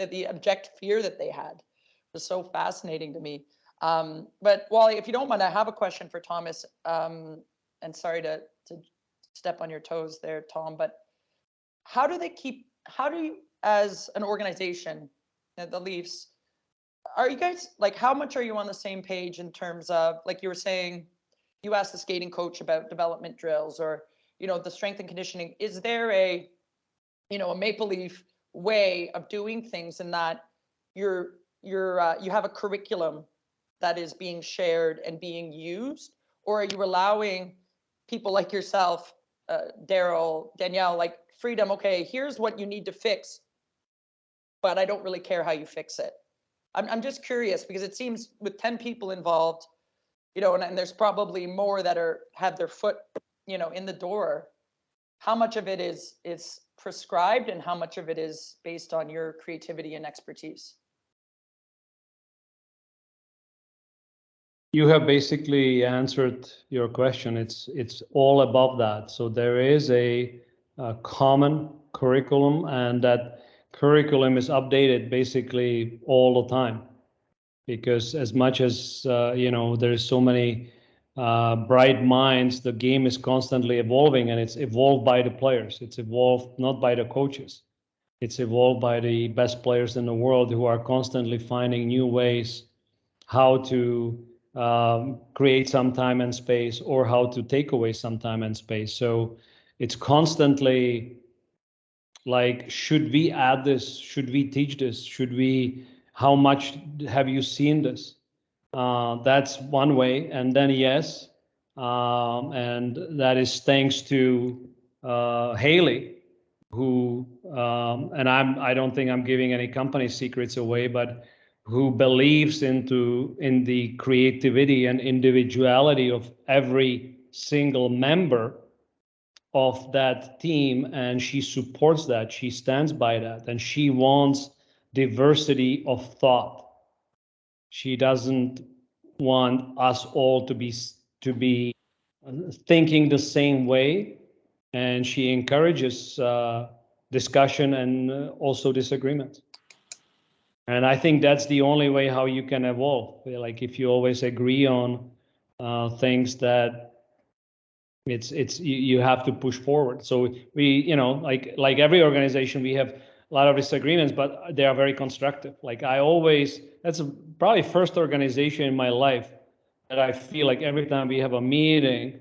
the abject fear that they had was so fascinating to me. But Wally, if you don't mind, I have a question for Thomas. And sorry to step on your toes there, Tom, but how do you, as an organization, the Leafs, are you guys, like, how much are you on the same page in terms of, like you were saying, you asked the skating coach about development drills or, the strength and conditioning. Is there a Maple Leaf way of doing things in that you have a curriculum that is being shared and being used? Or are you allowing people like yourself, Daryl, Danielle, like freedom, okay, here's what you need to fix, but I don't really care how you fix it? I'm just curious because it seems with 10 people involved, and there's probably more that have their foot, in the door. How much of it is prescribed and how much of it is based on your creativity and expertise? You have basically answered your question. It's all above that. So there is a common curriculum, and that curriculum is updated basically all the time, because as much as there's so many bright minds, the game is constantly evolving, and it's evolved by the players. It's evolved not by the coaches. It's evolved by the best players in the world who are constantly finding new ways how to create some time and space, or how to take away some time and space. So it's constantly like, should we add this? Should we teach this? How much have you seen this? That's one way. And then yes, and that is thanks to Haley, who, and I don't think I'm giving any company secrets away, but who believes in the creativity and individuality of every single member of that team, and she supports that, she stands by that, and she wants diversity of thought. She doesn't want us all to be thinking the same way, and she encourages discussion and also disagreement. And I think that's the only way how you can evolve. Like, if you always agree on things, that you have to push forward. So we, like every organization, we have a lot of disagreements, but they are very constructive. Like, that's probably first organization in my life that I feel like every time we have a meeting,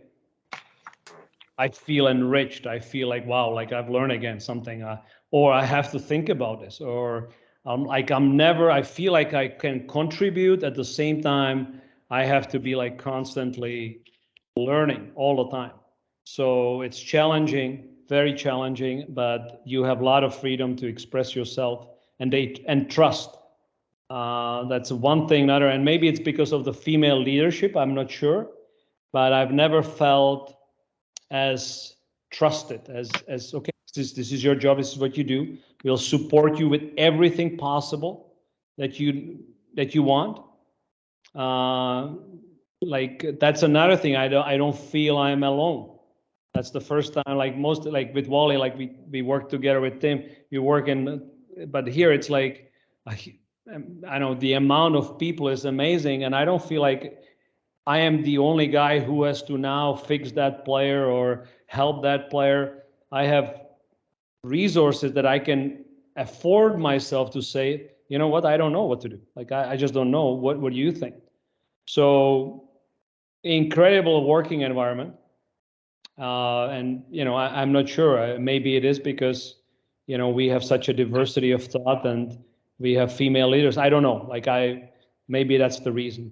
I feel enriched. I feel like, wow, like I've learned again something, or I have to think about this, or I feel like I can contribute. At the same time, I have to be like constantly learning all the time. So it's challenging, very challenging, but you have a lot of freedom to express yourself and trust. That's one thing. Another, and maybe it's because of the female leadership, I'm not sure, but I've never felt as trusted as okay, this is your job, this is what you do, we'll support you with everything possible that you want. Like, that's another thing. I don't feel I'm alone. That's the first time, like most, like with Wally, like we work together with Tim, but here it's like, I know the amount of people is amazing, and I don't feel like I am the only guy who has to now fix that player or help that player. I have resources that I can afford myself to say, you know what, I don't know what to do. Like, I just don't know. What do you think? So incredible working environment. And, I'm not sure. Maybe it is because, we have such a diversity of thought and we have female leaders. I don't know. Like, maybe that's the reason.